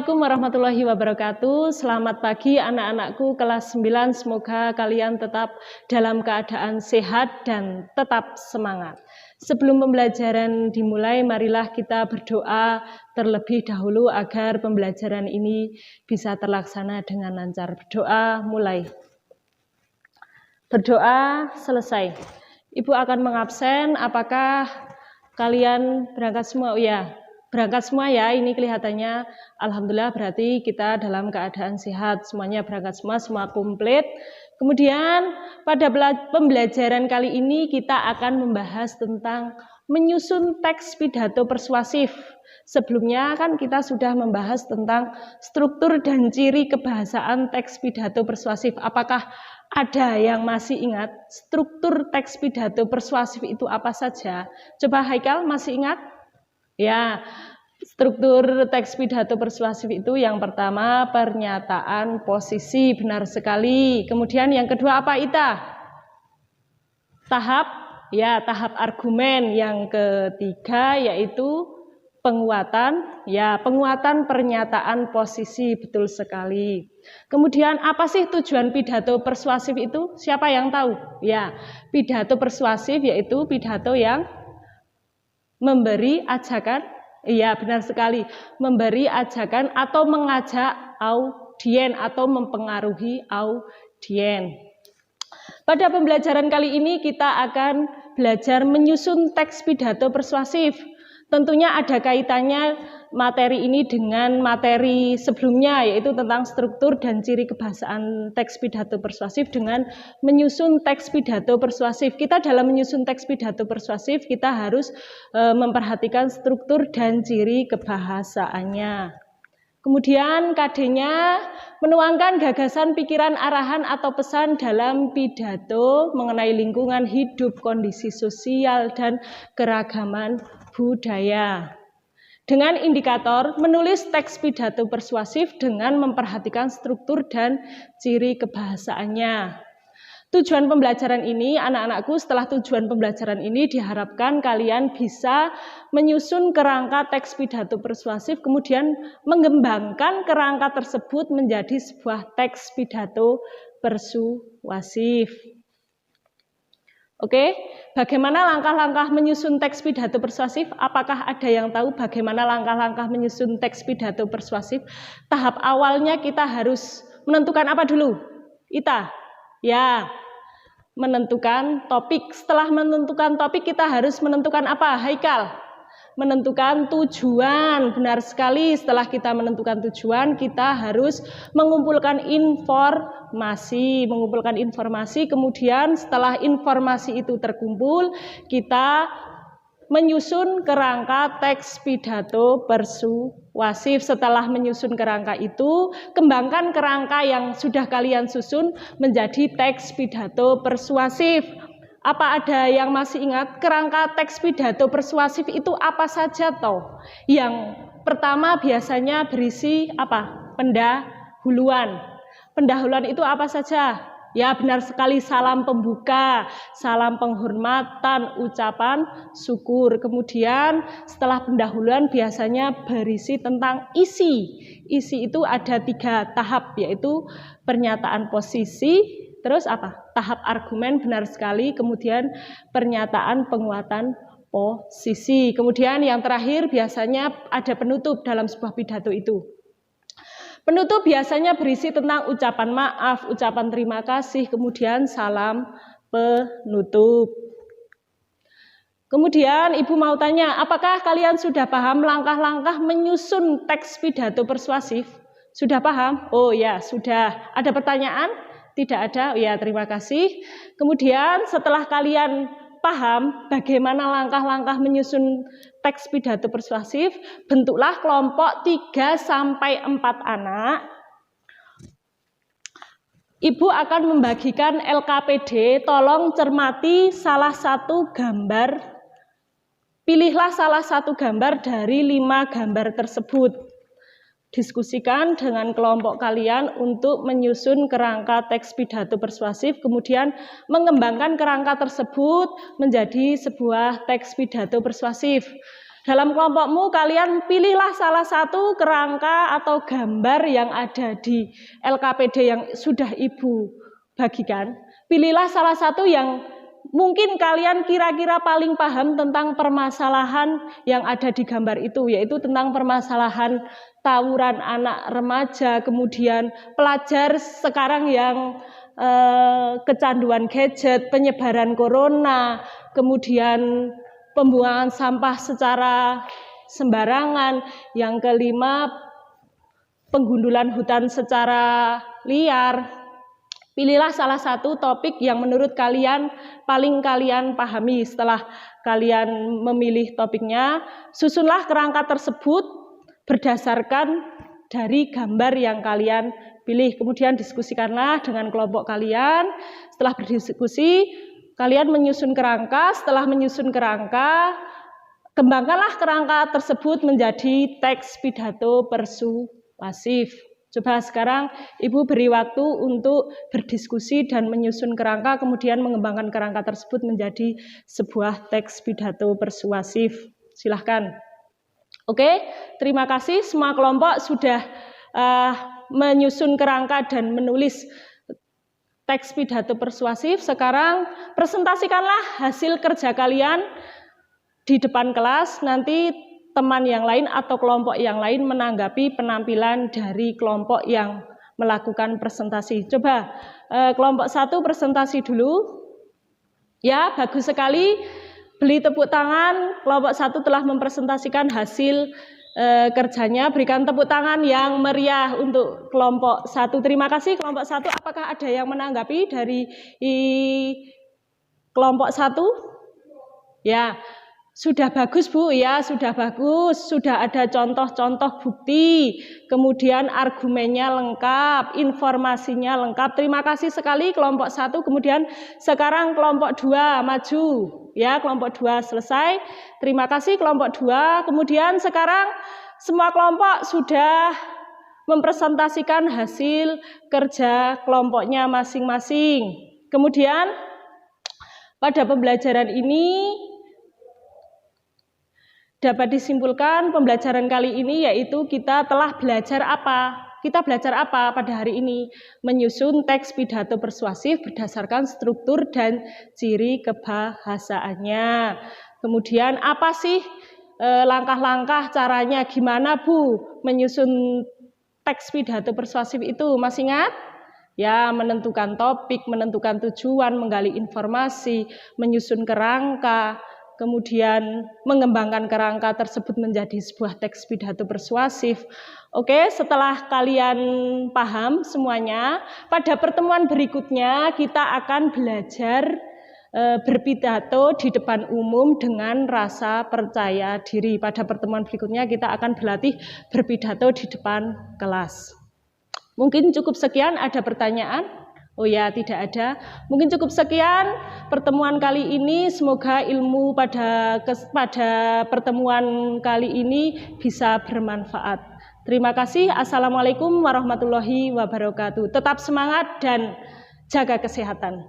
Assalamualaikum warahmatullahi wabarakatuh. Selamat pagi anak-anakku kelas 9. Semoga kalian tetap dalam keadaan sehat dan tetap semangat. Sebelum pembelajaran dimulai, marilah kita berdoa terlebih dahulu agar pembelajaran ini bisa terlaksana dengan lancar. Berdoa mulai. Berdoa selesai. Ibu akan mengabsen. Apakah kalian berangkat semua? Oh ya. Berangkat semua ya, ini kelihatannya alhamdulillah berarti kita dalam keadaan sehat, semuanya berangkat semua komplit. Kemudian pada pembelajaran kali ini kita akan membahas tentang menyusun teks pidato persuasif. Sebelumnya kan kita sudah membahas tentang struktur dan ciri kebahasaan teks pidato persuasif. Apakah ada yang masih ingat struktur teks pidato persuasif itu apa saja? Coba Haikal masih ingat? Ya, struktur teks pidato persuasif itu yang pertama pernyataan posisi, benar sekali. Kemudian yang kedua apa Ita? Tahap argumen. Yang ketiga yaitu penguatan, penguatan pernyataan posisi, betul sekali. Kemudian apa sih tujuan pidato persuasif itu? Siapa yang tahu? Ya, pidato persuasif yaitu pidato yang memberi ajakan, iya benar sekali, memberi ajakan atau mengajak audien atau mempengaruhi audien. Pada pembelajaran kali ini kita akan belajar menyusun teks pidato persuasif. Tentunya ada kaitannya materi ini dengan materi sebelumnya, yaitu tentang struktur dan ciri kebahasaan teks pidato persuasif dengan menyusun teks pidato persuasif. Kita dalam menyusun teks pidato persuasif, kita harus memperhatikan struktur dan ciri kebahasaannya. Kemudian KD-nya menuangkan gagasan, pikiran, arahan atau pesan dalam pidato mengenai lingkungan hidup, kondisi sosial, dan keragaman budaya. Dengan indikator menulis teks pidato persuasif dengan memperhatikan struktur dan ciri kebahasaannya. Tujuan pembelajaran ini, anak-anakku, setelah tujuan pembelajaran ini diharapkan kalian bisa menyusun kerangka teks pidato persuasif, kemudian mengembangkan kerangka tersebut menjadi sebuah teks pidato persuasif. Oke, bagaimana langkah-langkah menyusun teks pidato persuasif? Apakah ada yang tahu bagaimana langkah-langkah menyusun teks pidato persuasif? Tahap awalnya kita harus menentukan apa dulu? Ita? Ya, menentukan topik. Setelah menentukan topik, kita harus menentukan apa? Haikal? Menentukan tujuan. Benar sekali, setelah kita menentukan tujuan, kita harus mengumpulkan informasi, kemudian setelah informasi itu terkumpul, kita menyusun kerangka teks pidato persuasif. Setelah menyusun kerangka itu, kembangkan kerangka yang sudah kalian susun menjadi teks pidato persuasif. Apa ada yang masih ingat kerangka teks pidato persuasif itu apa saja toh? Yang pertama biasanya berisi apa? Pendahuluan. Pendahuluan itu apa saja? Ya benar sekali, salam pembuka, salam penghormatan, ucapan syukur. Kemudian setelah pendahuluan biasanya berisi tentang isi. Isi itu ada 3 tahap, yaitu pernyataan posisi, terus apa? Tahap argumen, benar sekali. Kemudian pernyataan penguatan posisi. Kemudian yang terakhir biasanya ada penutup dalam sebuah pidato itu. Penutup biasanya berisi tentang ucapan maaf, ucapan terima kasih, kemudian salam penutup. Kemudian Ibu mau tanya, apakah kalian sudah paham langkah-langkah menyusun teks pidato persuasif? Sudah paham? Oh ya, sudah. Ada pertanyaan? Tidak ada? Oh ya, terima kasih. Kemudian setelah kalian paham bagaimana langkah-langkah menyusun teks pidato persuasif, bentuklah kelompok 3-4 anak. Ibu akan membagikan LKPD, tolong cermati salah satu gambar. Pilihlah salah satu gambar dari 5 gambar tersebut. Diskusikan dengan kelompok kalian untuk menyusun kerangka teks pidato persuasif, kemudian mengembangkan kerangka tersebut menjadi sebuah teks pidato persuasif. Dalam kelompokmu kalian pilihlah salah satu kerangka atau gambar yang ada di LKPD yang sudah Ibu bagikan. Pilihlah salah satu yang mungkin kalian kira-kira paling paham tentang permasalahan yang ada di gambar itu, yaitu tentang permasalahan tawuran anak remaja, kemudian pelajar sekarang yang kecanduan gadget, penyebaran corona, kemudian pembuangan sampah secara sembarangan, yang kelima penggundulan hutan secara liar. Pilihlah salah satu topik yang menurut kalian paling kalian pahami. Setelah kalian memilih topiknya, susunlah kerangka tersebut berdasarkan dari gambar yang kalian pilih. Kemudian diskusikanlah dengan kelompok kalian. Setelah berdiskusi, kalian menyusun kerangka. Setelah menyusun kerangka, kembangkanlah kerangka tersebut menjadi teks pidato persuasif. Coba sekarang Ibu beri waktu untuk berdiskusi dan menyusun kerangka, kemudian mengembangkan kerangka tersebut menjadi sebuah teks pidato persuasif. Silahkan. Oke, terima kasih. Semua kelompok sudah menyusun kerangka dan menulis teks pidato persuasif. Sekarang presentasikanlah hasil kerja kalian di depan kelas. Nanti teman yang lain atau kelompok yang lain menanggapi penampilan dari kelompok yang melakukan presentasi. Coba kelompok 1 presentasi dulu. Ya, bagus sekali. Beri tepuk tangan. Kelompok 1 telah mempresentasikan hasil kerjanya. Berikan tepuk tangan yang meriah untuk kelompok 1. Terima kasih kelompok 1. Apakah ada yang menanggapi dari kelompok 1? Ya, sudah bagus Bu, ya sudah bagus. Sudah ada contoh-contoh bukti, kemudian argumennya lengkap, informasinya lengkap. Terima kasih sekali kelompok 1. Kemudian sekarang kelompok 2 maju. Ya, kelompok 2 selesai. Terima kasih kelompok 2. Kemudian sekarang semua kelompok sudah mempresentasikan hasil kerja kelompoknya masing-masing. Kemudian pada pembelajaran ini dapat disimpulkan pembelajaran kali ini yaitu kita telah belajar apa? Kita belajar apa pada hari ini? Menyusun teks pidato persuasif berdasarkan struktur dan ciri kebahasaannya. Kemudian apa sih langkah-langkah caranya? Gimana Bu menyusun teks pidato persuasif itu? Masih ingat? Ya, menentukan topik, menentukan tujuan, menggali informasi, menyusun kerangka, kemudian mengembangkan kerangka tersebut menjadi sebuah teks pidato persuasif. Oke, setelah kalian paham semuanya, pada pertemuan berikutnya kita akan belajar berpidato di depan umum dengan rasa percaya diri. Pada pertemuan berikutnya kita akan berlatih berpidato di depan kelas. Mungkin cukup sekian, ada pertanyaan? Oh ya, tidak ada. Mungkin cukup sekian pertemuan kali ini. Semoga ilmu pada pertemuan kali ini bisa bermanfaat. Terima kasih. Assalamualaikum warahmatullahi wabarakatuh. Tetap semangat dan jaga kesehatan.